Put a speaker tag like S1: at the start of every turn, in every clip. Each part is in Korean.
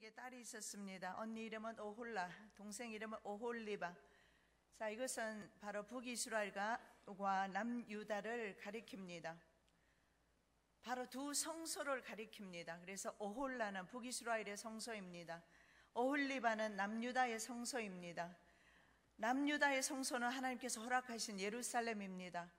S1: 언니에게 딸이 있었습니다. 언니 이름은 오홀라, 동생 이름은 오홀리바. 자, 이것은 바로 북이스라엘과 남유다를 가리킵니다. 바로 두 성소를 가리킵니다. 그래서 오홀라는 북이스라엘의 성소입니다. 오홀리바는 남유다의 성소입니다. 남유다의 성소는 하나님께서 허락하신 예루살렘입니다.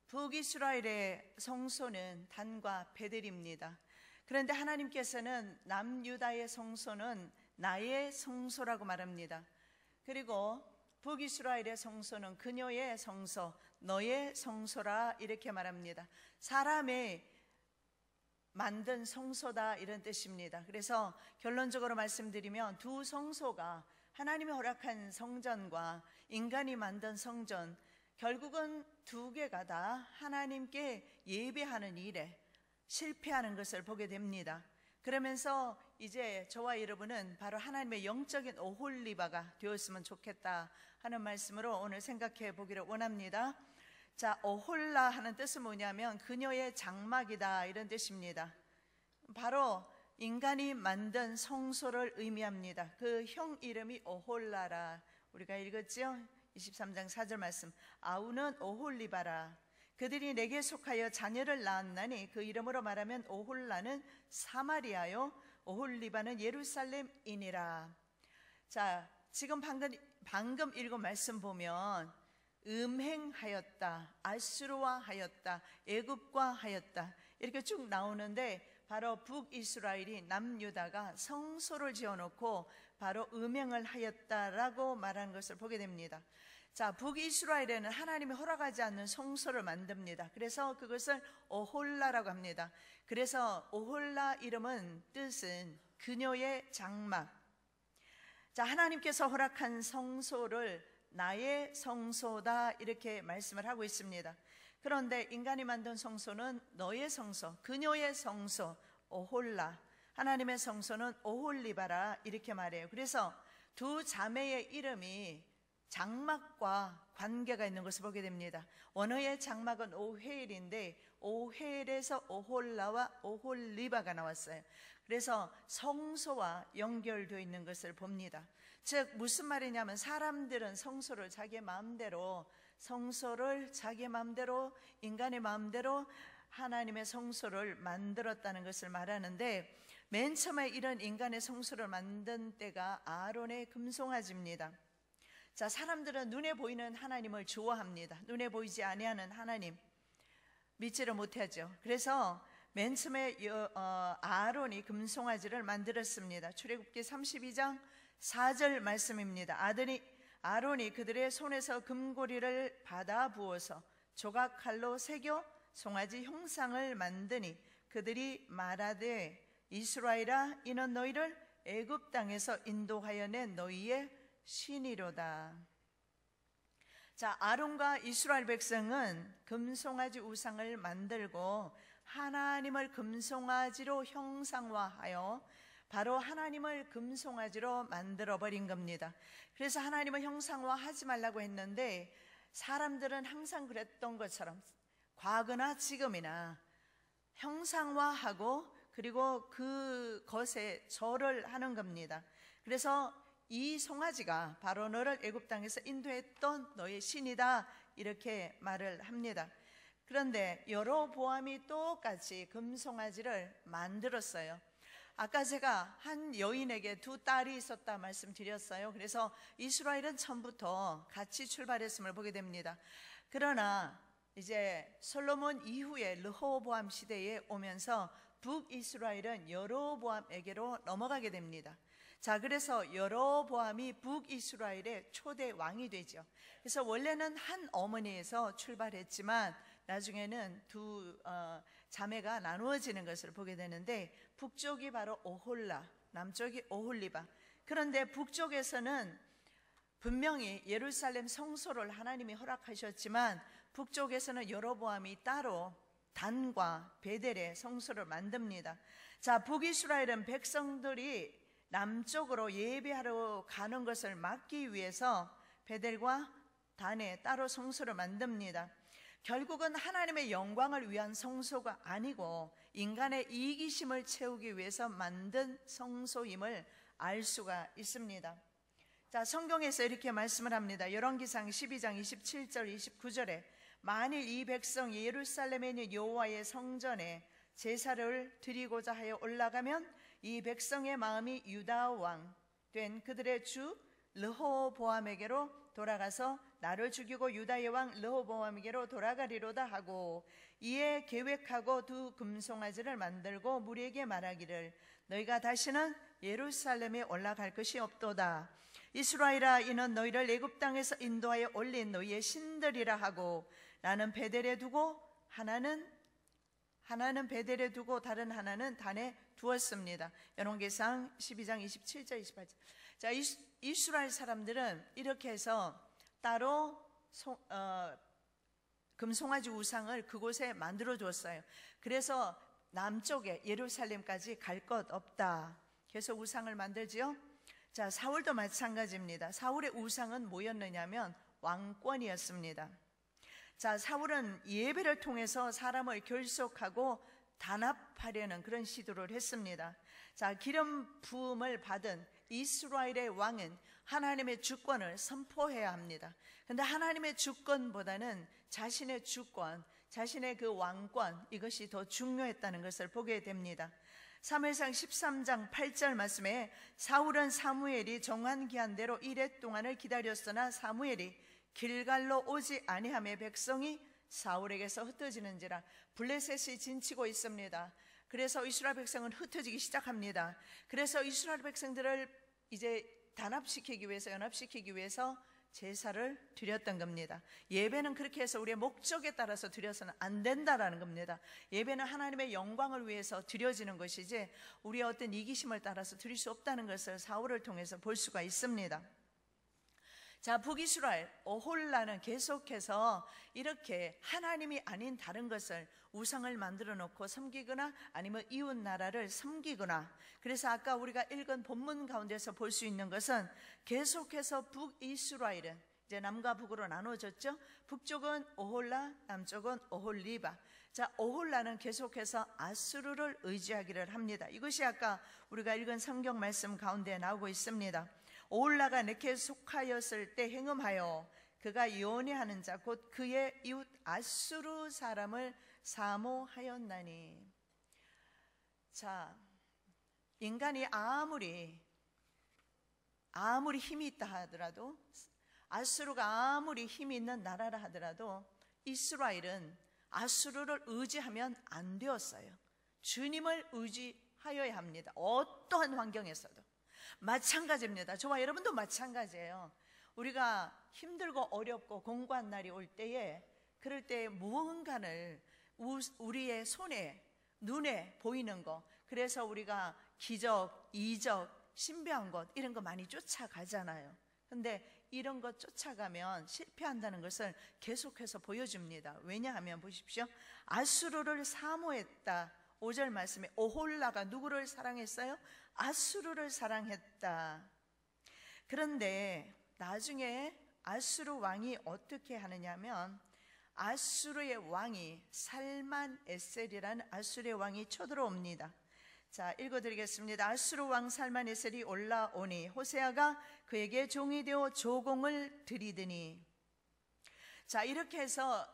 S1: 북이스라엘의 성소는 단과 베델입니다. 그런데 하나님께서는 남유다의 성소는 나의 성소라고 말합니다. 그리고 북이스라엘의 성소는 그녀의 성소, 너의 성소라 이렇게 말합니다. 사람의 만든 성소다 이런 뜻입니다. 그래서 결론적으로 말씀드리면 두 성소가 하나님이 허락한 성전과 인간이 만든 성전, 결국은 두 개가 다 하나님께 예배하는 일에 실패하는 것을 보게 됩니다. 그러면서 이제 저와 여러분은 바로 하나님의 영적인 오홀리바가 되었으면 좋겠다 하는 말씀으로 오늘 생각해 보기를 원합니다. 자, 오홀라 하는 뜻은 뭐냐면 그녀의 장막이다 이런 뜻입니다. 바로 인간이 만든 성소를 의미합니다. 그 형 이름이 오홀라라 우리가 읽었죠? 23장 4절 말씀. 아우는 오홀리바라. 그들이 내게 속하여 자녀를 낳았나니 그 이름으로 말하면 오홀라는 사마리아요 오홀리바는 예루살렘이니라. 자, 지금 방금 읽은 말씀 보면 음행하였다, 아수르와 애굽과 하였다 이렇게 쭉 나오는데 바로 북이스라엘이 남유다가 성소를 지어놓고 바로 음행을 하였다라고 말하는 것을 보게 됩니다. 자, 북이스라엘에는 하나님이 허락하지 않는 성소를 만듭니다. 그래서 그것을 오홀라라고 합니다. 그래서 오홀라 이름은 뜻은 그녀의 장막. 자, 하나님께서 허락한 성소를 나의 성소다 이렇게 말씀을 하고 있습니다. 그런데 인간이 만든 성소는 너의 성소, 그녀의 성소 오홀라, 하나님의 성소는 오홀리바라 이렇게 말해요. 그래서 두 자매의 이름이 장막과 관계가 있는 것을 보게 됩니다. 원어의 장막은 오헬인데 오헬에서 오홀라와 오홀리바가 나왔어요. 그래서 성소와 연결되어 있는 것을 봅니다. 즉 무슨 말이냐면 사람들은 성소를 자기 마음대로 인간의 마음대로 하나님의 성소를 만들었다는 것을 말하는데 맨 처음에 이런 인간의 성소를 만든 때가 아론의 금송아지입니다. 자, 사람들은 눈에 보이는 하나님을 좋아합니다. 눈에 보이지 아니하는 하나님 믿지를 못하죠. 그래서 맨 처음에 아론이 금송아지를 만들었습니다. 출애굽기 32장 4절 말씀입니다. 아론이 그들의 손에서 금고리를 받아 부어서 조각칼로 새겨 송아지 형상을 만드니 그들이 말하되 이스라엘아 이는 너희를 애굽 땅에서 인도하여 낸 너희의 신이로다. 자, 아론과 이스라엘 백성은 금송아지 우상을 만들고 하나님을 금송아지로 형상화하여 바로 하나님을 금송아지로 만들어버린 겁니다. 그래서 하나님을 형상화하지 말라고 했는데 사람들은 항상 그랬던 것처럼 과거나 지금이나 형상화하고 그리고 그것에 절을 하는 겁니다. 그래서 이 송아지가 바로 너를 애굽 땅에서 인도했던 너의 신이다 이렇게 말을 합니다. 그런데 여로보암이 똑같이 금송아지를 만들었어요. 아까 제가 한 여인에게 두 딸이 있었다 말씀드렸어요. 그래서 이스라엘은 처음부터 같이 출발했음을 보게 됩니다. 그러나 이제 솔로몬 이후에 르호보암 시대에 오면서 북이스라엘은 여로보암에게로 넘어가게 됩니다. 자, 그래서 여로보암이 북이스라엘의 초대 왕이 되죠. 그래서 원래는 한 어머니에서 출발했지만 나중에는 두 자매가 나누어지는 것을 보게 되는데 북쪽이 바로 오홀라, 남쪽이 오홀리바. 그런데 북쪽에서는 분명히 예루살렘 성소를 하나님이 허락하셨지만 북쪽에서는 여로보암이 따로 단과 베델의 성소를 만듭니다. 자, 북이스라엘은 백성들이 남쪽으로 예배하러 가는 것을 막기 위해서 베델과 단에 따로 성소를 만듭니다. 결국은 하나님의 영광을 위한 성소가 아니고 인간의 이기심을 채우기 위해서 만든 성소임을 알 수가 있습니다. 자, 성경에서 이렇게 말씀을 합니다. 열왕기상 12장 27절 29절에 만일 이 백성 예루살렘에 있는 여호와의 성전에 제사를 드리고자 하여 올라가면 이 백성의 마음이 유다 왕 된 그들의 주 르호보암에게로 돌아가서 나를 죽이고 유다의 왕 르호보암에게로 돌아가리로다 하고 이에 계획하고 두 금송아지를 만들고 무리에게 말하기를 너희가 다시는 예루살렘에 올라갈 것이 없도다. 이스라엘아, 이는 너희를 애굽 땅에서 인도하여 올린 너희의 신들이라 하고 나는 베델에 두고 하나는 베델에 두고 다른 하나는 단에 두었습니다. 열왕기상 12장 27절 28절. 자, 이스라엘 사람들은 이렇게 해서 따로 금송아지 우상을 그곳에 만들어 두었어요. 그래서 남쪽에 예루살렘까지 갈 것 없다. 그래서 우상을 만들지요. 자, 사울도 마찬가지입니다. 사울의 우상은 뭐였느냐면 왕권이었습니다. 자, 사울은 예배를 통해서 사람을 결속하고 단합하려는 그런 시도를 했습니다. 자, 기름 부음을 받은 이스라엘의 왕은 하나님의 주권을 선포해야 합니다. 그런데 하나님의 주권보다는 자신의 주권, 자신의 그 왕권, 이것이 더 중요했다는 것을 보게 됩니다. 사무엘상 13장 8절 말씀에 사울은 사무엘이 정한 기한대로 1회 동안을 기다렸으나 사무엘이 길갈로 오지 아니하며 백성이 사울에게서 흩어지는지라. 블레셋이 진치고 있습니다. 그래서 이스라엘 백성은 흩어지기 시작합니다. 그래서 이스라엘 백성들을 이제 단합시키기 위해서, 연합시키기 위해서 제사를 드렸던 겁니다. 예배는 그렇게 해서 우리의 목적에 따라서 드려서는 안 된다라는 겁니다. 예배는 하나님의 영광을 위해서 드려지는 것이지 우리의 어떤 이기심을 따라서 드릴 수 없다는 것을 사울을 통해서 볼 수가 있습니다. 자, 북이스라엘 오홀라는 계속해서 이렇게 하나님이 아닌 다른 것을 우상을 만들어 놓고 섬기거나 아니면 이웃 나라를 섬기거나, 그래서 아까 우리가 읽은 본문 가운데서 볼 수 있는 것은 계속해서 북이스라엘은 이제 남과 북으로 나눠졌죠. 북쪽은 오홀라, 남쪽은 오홀리바. 자, 오홀라는 계속해서 아수르를 의지하기를 합니다. 이것이 아까 우리가 읽은 성경 말씀 가운데 나오고 있습니다. 오홀라가 내게 속하였을 때 행음하여 그가 연애하는 자 곧 그의 이웃 아수르 사람을 사모하였나니. 자, 인간이 아무리 힘이 있다 하더라도, 아수르가 아무리 힘이 있는 나라라 하더라도 이스라엘은 아수르를 의지하면 안 되었어요. 주님을 의지하여야 합니다. 어떠한 환경에서도 마찬가지입니다. 저와 여러분도 마찬가지예요. 우리가 힘들고 어렵고 공고한 날이 올 때에, 그럴 때 무언가를 우리의 손에, 눈에 보이는 거, 그래서 우리가 기적, 이적, 신비한 것, 이런 거 많이 쫓아가잖아요. 근데 이런 것 쫓아가면 실패한다는 것을 계속해서 보여줍니다. 왜냐하면 보십시오, 아수르를 사모했다. 5절 말씀에 오홀라가 누구를 사랑했어요? 아수르를 사랑했다. 그런데 나중에 아수르 왕이 어떻게 하느냐면, 아수르의 왕이 살만에셀이라는 아수르의 왕이 쳐들어옵니다. 자, 읽어드리겠습니다. 아수르 왕 살만에셀이 올라오니 호세아가 그에게 종이 되어 조공을 드리더니. 자, 이렇게 해서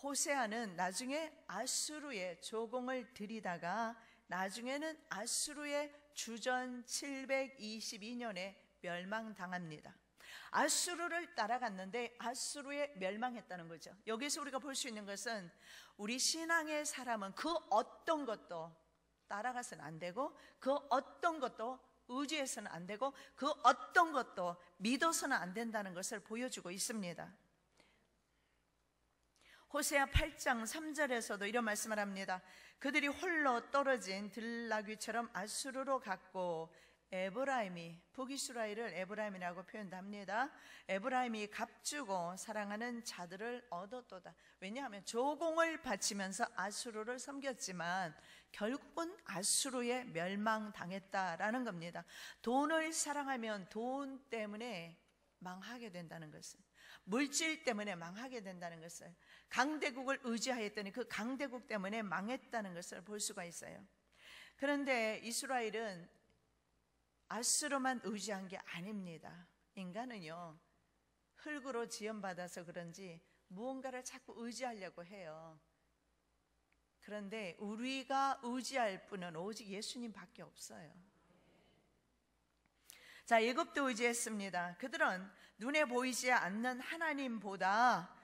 S1: 호세아는 나중에 아수르의 조공을 드리다가 나중에는 아수르의 주전 722년에 멸망당합니다. 아수르를 따라갔는데 아수르에 멸망했다는 거죠. 여기서 우리가 볼 수 있는 것은 우리 신앙의 사람은 그 어떤 것도 따라가서는 안 되고, 그 어떤 것도 의지해서는 안 되고, 그 어떤 것도 믿어서는 안 된다는 것을 보여주고 있습니다. 호세아 8장 3절에서도 이런 말씀을 합니다. 그들이 홀로 떨어진 들나귀처럼 아수르로 갔고, 에브라임이, 북이스라엘을 에브라임이라고 표현합니다. 에브라임이 값주고 사랑하는 자들을 얻었도다. 왜냐하면 조공을 바치면서 아수르를 섬겼지만 결국은 아수르에 멸망당했다라는 겁니다. 돈을 사랑하면 돈 때문에 망하게 된다는 것은, 물질 때문에 망하게 된다는 것을, 강대국을 의지하였더니 그 강대국 때문에 망했다는 것을 볼 수가 있어요. 그런데 이스라엘은 아수르만 의지한 게 아닙니다. 인간은요, 흙으로 지음받아서 그런지 무언가를 자꾸 의지하려고 해요. 그런데 우리가 의지할 분은 오직 예수님밖에 없어요. 자, 애굽도 의지했습니다. 그들은 눈에 보이지 않는 하나님보다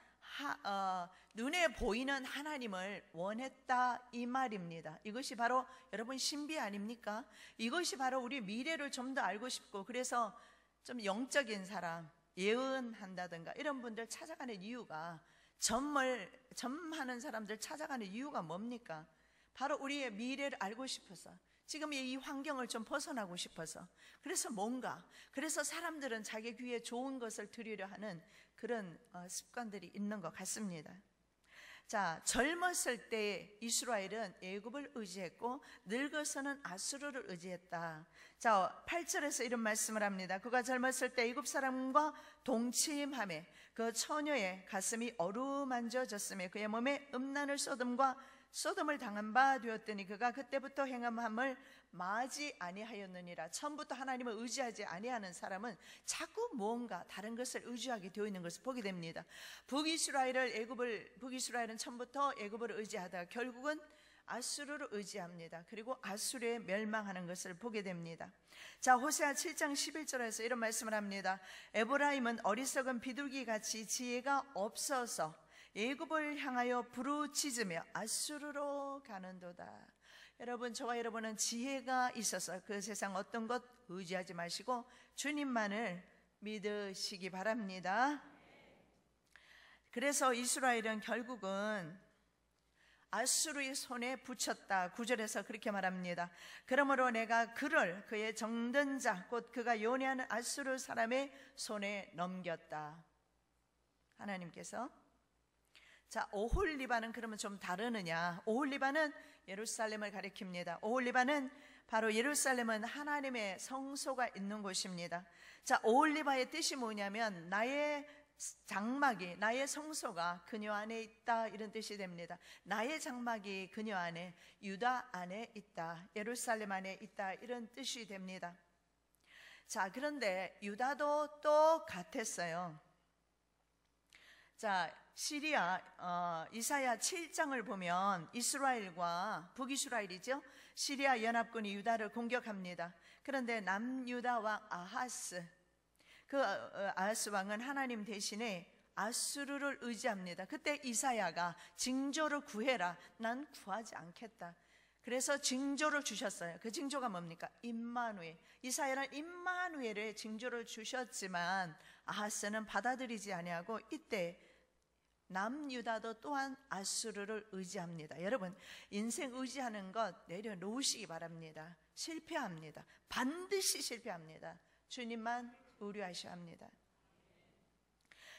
S1: 눈에 보이는 하나님을 원했다, 이 말입니다. 이것이 바로 여러분 신비 아닙니까? 이것이 바로 우리 미래를 좀 더 알고 싶고, 그래서 좀 영적인 사람, 예언한다든가 이런 분들 찾아가는 이유가, 점하는 사람들 찾아가는 이유가 뭡니까? 바로 우리의 미래를 알고 싶어서, 지금 이 환경을 좀 벗어나고 싶어서, 그래서 사람들은 자기 귀에 좋은 것을 드리려 하는 그런 습관들이 있는 것 같습니다. 자, 젊었을 때 이스라엘은 애굽을 의지했고 늙어서는 아수르를 의지했다. 자, 8절에서 이런 말씀을 합니다. 그가 젊었을 때 애굽 사람과 동침하며 그 처녀의 가슴이 어루만져졌으며 그의 몸에 음란을 소돔을 당한 바 되었더니 그가 그때부터 행함을 마지 아니하였느니라. 처음부터 하나님을 의지하지 아니하는 사람은 자꾸 무언가 다른 것을 의지하게 되어 있는 것을 보게 됩니다. 북이스라엘은 처음부터 애굽을 의지하다가 결국은 아수르를 의지합니다. 그리고 아수르에 멸망하는 것을 보게 됩니다. 자, 호세아 7장 11절에서 이런 말씀을 합니다. 에브라임은 어리석은 비둘기같이 지혜가 없어서 애굽을 향하여 부르짖으며 아수르로 가는도다. 여러분, 저와 여러분은 지혜가 있어서 그 세상 어떤 것 의지하지 마시고 주님만을 믿으시기 바랍니다. 그래서 이스라엘은 결국은 아수르의 손에 붙였다. 9절에서 그렇게 말합니다. 그러므로 내가 그의 정든 자 곧 그가 요새하는 아수르 사람의 손에 넘겼다. 하나님께서. 자, 오홀리바는 그러면 좀 다르느냐? 오홀리바는 예루살렘을 가리킵니다. 오홀리바는 바로 예루살렘은 하나님의 성소가 있는 곳입니다. 자, 오홀리바의 뜻이 뭐냐면 나의 장막이, 나의 성소가 그녀 안에 있다, 이런 뜻이 됩니다. 나의 장막이 그녀 안에, 유다 안에 있다, 예루살렘 안에 있다, 이런 뜻이 됩니다. 자, 그런데 유다도 또 같았어요. 자, 이사야 7장을 보면 이스라엘과 북이스라엘이죠, 시리아 연합군이 유다를 공격합니다. 그런데 남유다 왕 아하스 왕은 하나님 대신에 아수르를 의지합니다. 그때 이사야가 징조를 구해라, 난 구하지 않겠다. 그래서 징조를 주셨어요. 그 징조가 뭡니까? 임마누엘. 이사야는 임마누엘의 징조를 주셨지만 아하스는 받아들이지 아니하고 이때 남유다도 또한 아수르를 의지합니다. 여러분, 인생 의지하는 것 내려놓으시기 바랍니다. 실패합니다. 반드시 실패합니다. 주님만 의뢰하셔야 합니다.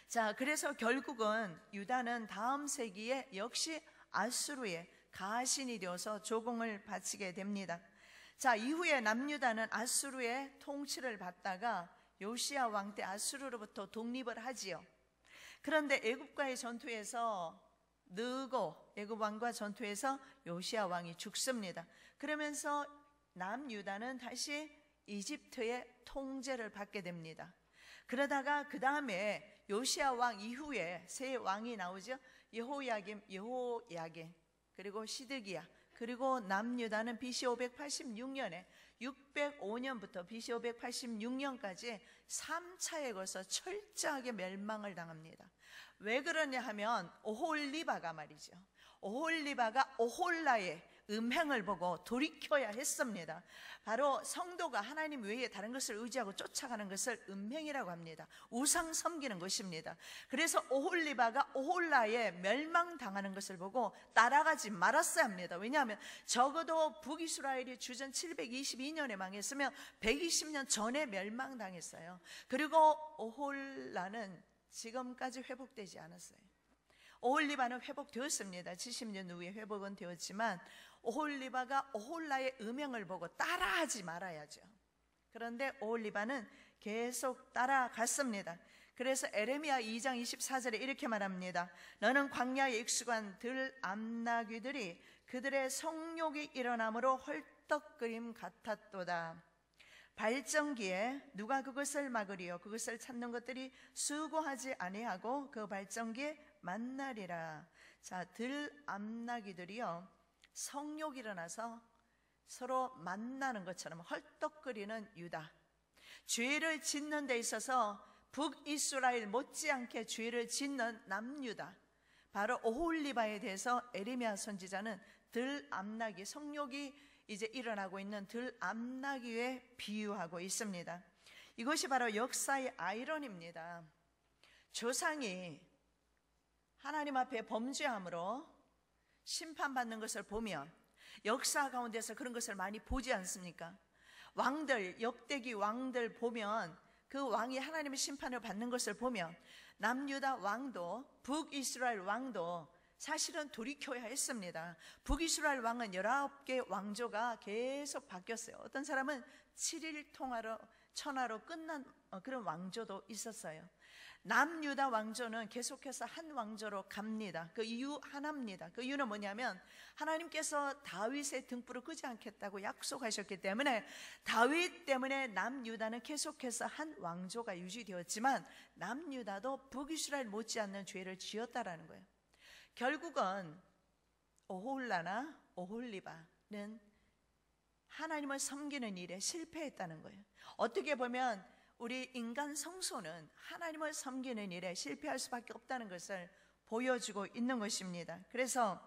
S1: 자, 그래서 결국은 유다는 다음 세기에 역시 아수르의 가신이 되어서 조공을 바치게 됩니다. 자, 이후에 남유다는 아수르의 통치를 받다가 요시야 왕 때 아수르로부터 독립을 하지요. 그런데 애굽과의 전투에서 애굽 왕과 전투에서 요시야 왕이 죽습니다. 그러면서 남유다는 다시 이집트의 통제를 받게 됩니다. 그러다가 그 다음에 요시야 왕 이후에 세 왕이 나오죠. 여호야김, 그리고 시드기야, 그리고 남유다는 BC 586년에 605년부터 BC 586년까지 3차에 걸쳐 철저하게 멸망을 당합니다. 왜 그러냐 하면 오홀리바가 말이죠. 오홀리바가 오홀라의 음행을 보고 돌이켜야 했습니다. 바로 성도가 하나님 외에 다른 것을 의지하고 쫓아가는 것을 음행이라고 합니다. 우상 섬기는 것입니다. 그래서 오홀리바가 오홀라에 멸망당하는 것을 보고 따라가지 말았어야 합니다. 왜냐하면 적어도 북이스라엘이 주전 722년에 망했으면 120년 전에 멸망당했어요. 그리고 오홀라는 지금까지 회복되지 않았어요. 오홀리바는 회복되었습니다. 70년 후에 회복은 되었지만 오홀리바가 오홀라의 음행을 보고 따라하지 말아야죠. 그런데 오홀리바는 계속 따라갔습니다. 그래서 에레미야 2장 24절에 이렇게 말합니다. 너는 광야에 익숙한 들암나귀들이 그들의 성욕이 일어남으로 헐떡거림 같았도다. 발정기에 누가 그것을 막으리요? 그것을 찾는 것들이 수고하지 아니하고 그 발정기에 만나리라. 자, 들암나귀들이요, 성욕이 일어나서 서로 만나는 것처럼 헐떡거리는 유다, 죄를 짓는 데 있어서 북이스라엘 못지않게 죄를 짓는 남유다, 바로 오홀리바에 대해서 에레미야 선지자는 들암나귀, 성욕이 이제 일어나고 있는 들암나귀에 비유하고 있습니다. 이것이 바로 역사의 아이러니입니다. 조상이 하나님 앞에 범죄함으로 심판받는 것을 보면 역사 가운데서 그런 것을 많이 보지 않습니까? 왕들, 역대기 왕들 보면 그 왕이 하나님의 심판을 받는 것을 보면 남유다 왕도 북이스라엘 왕도 사실은 돌이켜야 했습니다. 북이스라엘 왕은 19개 왕조가 계속 바뀌었어요. 어떤 사람은 7일 천하로 끝난 그런 왕조도 있었어요. 남유다 왕조는 계속해서 한 왕조로 갑니다. 그 이유 하나입니다. 그 이유는 뭐냐면 하나님께서 다윗의 등불을 끄지 않겠다고 약속하셨기 때문에 다윗 때문에 남유다는 계속해서 한 왕조가 유지되었지만 남유다도 북이스라엘 못지않는 죄를 지었다라는 거예요. 결국은 오홀라나 오홀리바는 하나님을 섬기는 일에 실패했다는 거예요. 어떻게 보면 우리 인간 성소는 하나님을 섬기는 일에 실패할 수밖에 없다는 것을 보여주고 있는 것입니다. 그래서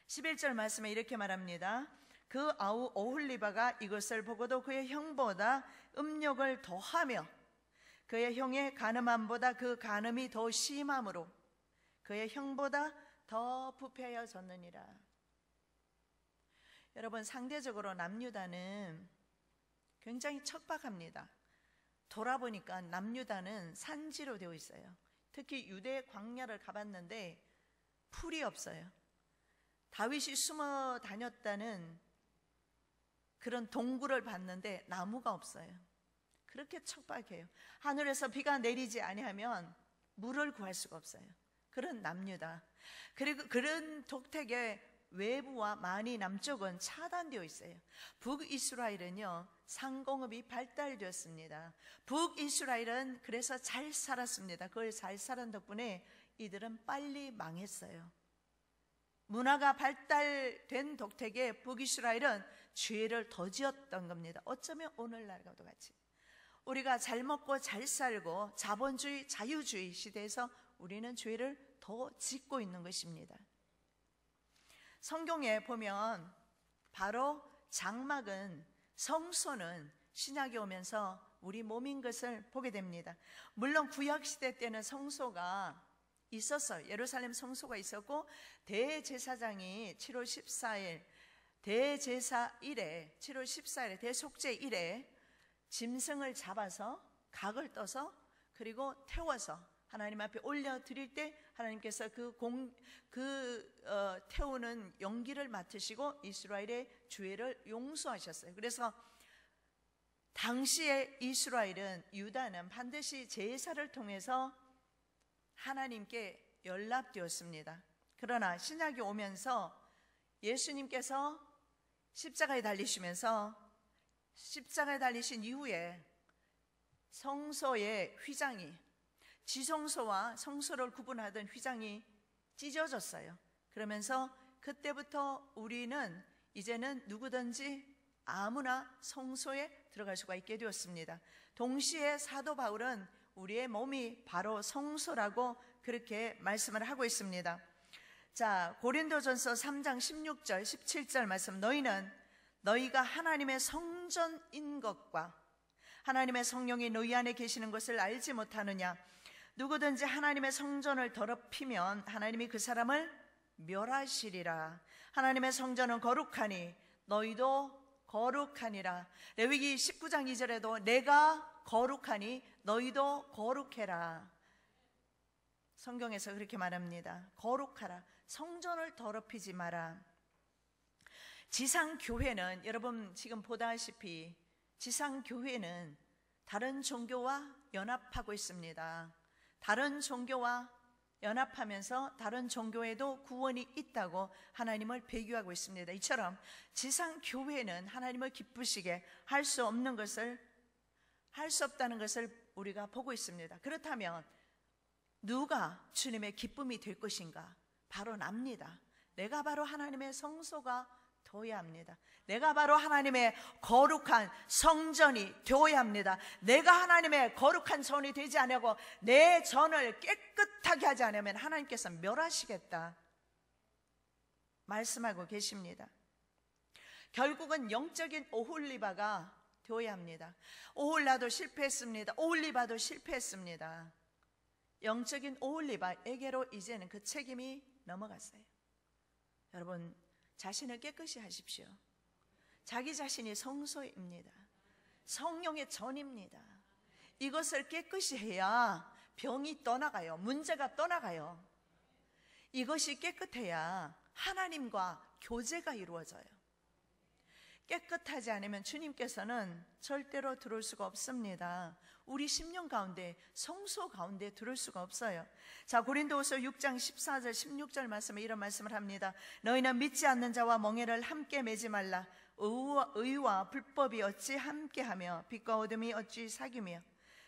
S1: 11절 말씀에 이렇게 말합니다. 그 아우 오홀리바가 이것을 보고도 그의 형보다 음욕을 더하며 그의 형의 간음함보다 그 간음이 더 심함으로 그의 형보다 더 부패하여졌느니라. 여러분, 상대적으로 남유다는 굉장히 척박합니다. 돌아보니까 남유다는 산지로 되어 있어요. 특히 유대 광야를 가봤는데 풀이 없어요. 다윗이 숨어 다녔다는 그런 동굴을 봤는데 나무가 없어요. 그렇게 척박해요. 하늘에서 비가 내리지 아니하면 물을 구할 수가 없어요. 그런 남유다. 그리고 그런 독택의 외부와 많이 남쪽은 차단되어 있어요. 북이스라엘은요, 상공업이 발달되었습니다. 북이스라엘은 그래서 잘 살았습니다. 그걸 잘 살은 덕분에 이들은 빨리 망했어요. 문화가 발달된 독택의 북이스라엘은 죄를 더 지었던 겁니다. 어쩌면 오늘날과도 같이 우리가 잘 먹고 잘 살고 자본주의, 자유주의 시대에서 우리는 죄를 더 짓고 있는 것입니다. 성경에 보면 바로 장막은, 성소는 신약이 오면서 우리 몸인 것을 보게 됩니다. 물론 구약시대 때는 성소가 있었어요. 예루살렘 성소가 있었고 대제사장이 7월 14일 대제사일에 7월 14일에 대속죄일에 짐승을 잡아서 각을 떠서 그리고 태워서 하나님 앞에 올려드릴 때 하나님께서 태우는 연기를 맡으시고 이스라엘의 죄를 용서하셨어요. 그래서 당시에 이스라엘은, 유다는 반드시 제사를 통해서 하나님께 연락되었습니다. 그러나 신약이 오면서 예수님께서 십자가에 달리시면서 십자가에 달리신 이후에 성소의 휘장이, 지성소와 성소를 구분하던 휘장이 찢어졌어요. 그러면서 그때부터 우리는 이제는 누구든지 아무나 성소에 들어갈 수가 있게 되었습니다. 동시에 사도 바울은 우리의 몸이 바로 성소라고 그렇게 말씀을 하고 있습니다. 자, 고린도전서 3장 16절 17절 말씀, 너희가 하나님의 성전인 것과 하나님의 성령이 너희 안에 계시는 것을 알지 못하느냐? 누구든지 하나님의 성전을 더럽히면 하나님이 그 사람을 멸하시리라. 하나님의 성전은 거룩하니 너희도 거룩하니라. 레위기 19장 2절에도 내가 거룩하니 너희도 거룩해라. 성경에서 그렇게 말합니다. 거룩하라. 성전을 더럽히지 마라. 지상교회는, 여러분 지금 보다시피 지상교회는 다른 종교와 연합하고 있습니다. 다른 종교와 연합하면서 다른 종교에도 구원이 있다고 하나님을 배교하고 있습니다. 이처럼 지상교회는 하나님을 기쁘시게 할 수 없다는 것을 우리가 보고 있습니다. 그렇다면 누가 주님의 기쁨이 될 것인가? 바로 납니다. 내가 바로 하나님의 성소가 되어야 합니다. 내가 바로 하나님의 거룩한 성전이 되어야 합니다. 내가 하나님의 거룩한 전이 되지 않고 내 전을 깨끗하게 하지 않으면 하나님께서 멸하시겠다 말씀하고 계십니다. 결국은 영적인 오홀리바가 되어야 합니다. 오홀라도 실패했습니다. 오홀리바도 실패했습니다. 영적인 오홀리바에게로 이제는 그 책임이 넘어갔어요. 여러분, 자신을 깨끗이 하십시오. 자기 자신이 성소입니다. 성령의 전입니다. 이것을 깨끗이 해야 병이 떠나가요. 문제가 떠나가요. 이것이 깨끗해야 하나님과 교제가 이루어져요. 깨끗하지 않으면 주님께서는 절대로 들어올 수가 없습니다. 우리 심령 가운데, 성소 가운데 들어올 수가 없어요. 자, 고린도후서 6장 14절 16절 말씀에 이런 말씀을 합니다. 너희는 믿지 않는 자와 멍에를 함께 매지 말라. 의와 불법이 어찌 함께하며 빛과 어둠이 어찌 사귀며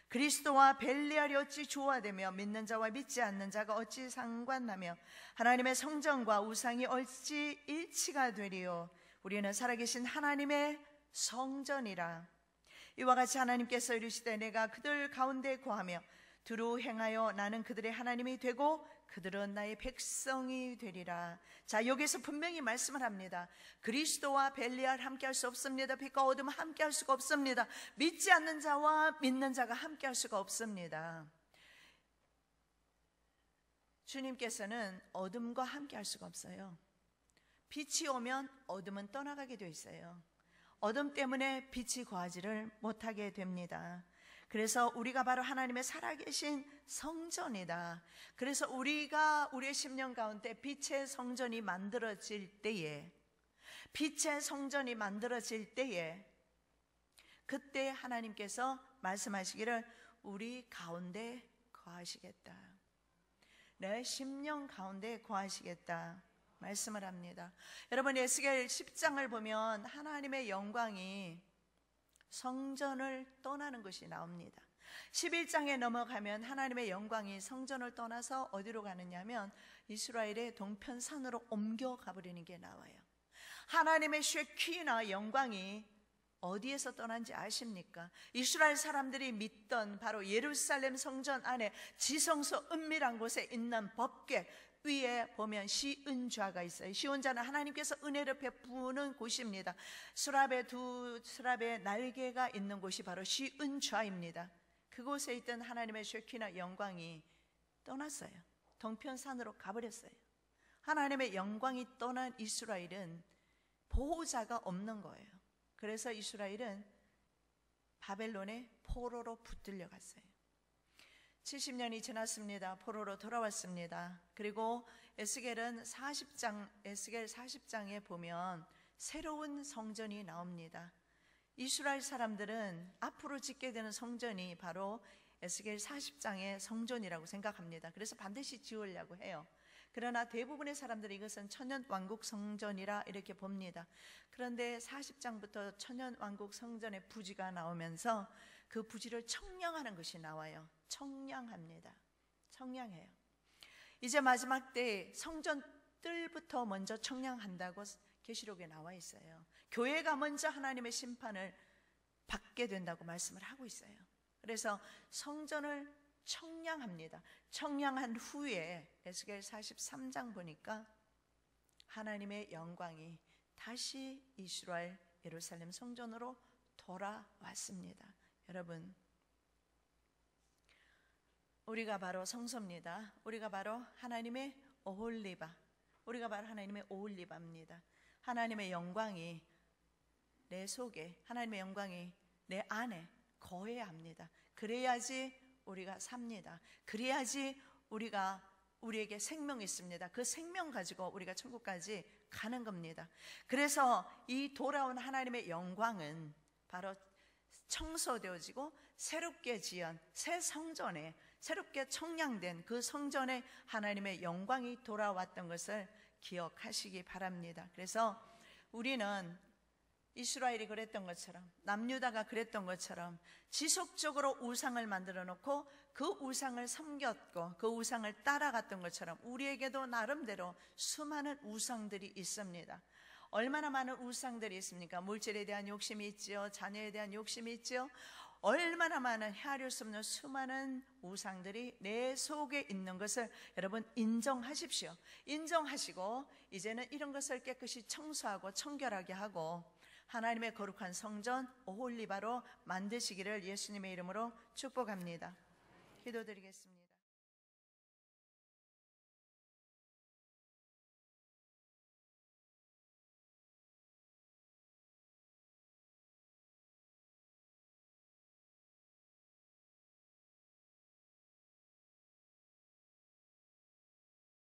S1: 그리스도와 벨리알이 어찌 조화되며 믿는 자와 믿지 않는 자가 어찌 상관하며 하나님의 성전과 우상이 어찌 일치가 되리요. 우리는 살아계신 하나님의 성전이라. 이와 같이 하나님께서 이르시되 내가 그들 가운데 거하며 두루 행하여 나는 그들의 하나님이 되고 그들은 나의 백성이 되리라. 자, 여기서 분명히 말씀을 합니다. 그리스도와 벨리알 함께 할 수 없습니다. 빛과 어둠 함께 할 수가 없습니다. 믿지 않는 자와 믿는 자가 함께 할 수가 없습니다. 주님께서는 어둠과 함께 할 수가 없어요. 빛이 오면 어둠은 떠나가게 되어 있어요. 어둠 때문에 빛이 거하지를 못하게 됩니다. 그래서 우리가 바로 하나님의 살아계신 성전이다. 그래서 우리가 우리의 심령 가운데 빛의 성전이 만들어질 때에, 빛의 성전이 만들어질 때에 그때 하나님께서 말씀하시기를 우리 가운데 거하시겠다. 내 심령 가운데 거하시겠다 말씀을 합니다. 여러분, 에스겔 10장을 보면 하나님의 영광이 성전을 떠나는 것이 나옵니다. 11장에 넘어가면 하나님의 영광이 성전을 떠나서 어디로 가느냐면 이스라엘의 동편산으로 옮겨가 버리는 게 나와요. 하나님의 쉐키나 영광이 어디에서 떠난지 아십니까? 이스라엘 사람들이 믿던 바로 예루살렘 성전 안에 지성소 은밀한 곳에 있는 법궤 위에 보면 시은좌가 있어요. 시은좌는 하나님께서 은혜를 베푸는 곳입니다. 두 수랍의 날개가 있는 곳이 바로 시은좌입니다. 그곳에 있던 하나님의 쉐키나 영광이 떠났어요. 동편산으로 가버렸어요. 하나님의 영광이 떠난 이스라엘은 보호자가 없는 거예요. 그래서 이스라엘은 바벨론의 포로로 붙들려 갔어요. 70년이 지났습니다. 포로로 돌아왔습니다. 그리고 에스겔 40장에 보면 새로운 성전이 나옵니다. 이스라엘 사람들은 앞으로 짓게 되는 성전이 바로 에스겔 40장의 성전이라고 생각합니다. 그래서 반드시 지으려고 해요. 그러나 대부분의 사람들이 이것은 천년왕국 성전이라 이렇게 봅니다. 그런데 40장부터 천년왕국 성전의 부지가 나오면서 그 부지를 청량하는 것이 나와요. 청량합니다. 청량해요. 이제 마지막 때 성전 뜰부터 먼저 청량한다고 계시록에 나와 있어요. 교회가 먼저 하나님의 심판을 받게 된다고 말씀을 하고 있어요. 그래서 성전을 청량합니다. 청량한 후에 에스겔 43장 보니까 하나님의 영광이 다시 이스라엘 예루살렘 성전으로 돌아왔습니다. 여러분, 우리가 바로 성소입니다. 우리가 바로 하나님의 오홀리바, 우리가 바로 하나님의 오홀리바입니다. 하나님의 영광이 내 속에, 하나님의 영광이 내 안에 거해야 합니다. 그래야지 우리가 삽니다. 그래야지 우리에게 생명이 있습니다. 그 생명 가지고 우리가 천국까지 가는 겁니다. 그래서 이 돌아온 하나님의 영광은 바로 청소되어지고 새롭게 지은 새 성전에, 새롭게 청량된 그 성전에 하나님의 영광이 돌아왔던 것을 기억하시기 바랍니다. 그래서 우리는 이스라엘이 그랬던 것처럼, 남유다가 그랬던 것처럼 지속적으로 우상을 만들어 놓고 그 우상을 섬겼고 그 우상을 따라갔던 것처럼 우리에게도 나름대로 수많은 우상들이 있습니다. 얼마나 많은 우상들이 있습니까? 물질에 대한 욕심이 있지요, 자녀에 대한 욕심이 있지요. 얼마나 많은 헤아릴 수 없는 수많은 우상들이 내 속에 있는 것을 여러분 인정하십시오. 인정하시고 이제는 이런 것을 깨끗이 청소하고 청결하게 하고 하나님의 거룩한 성전 오홀리바로 만드시기를 예수님의 이름으로 축복합니다. 기도드리겠습니다.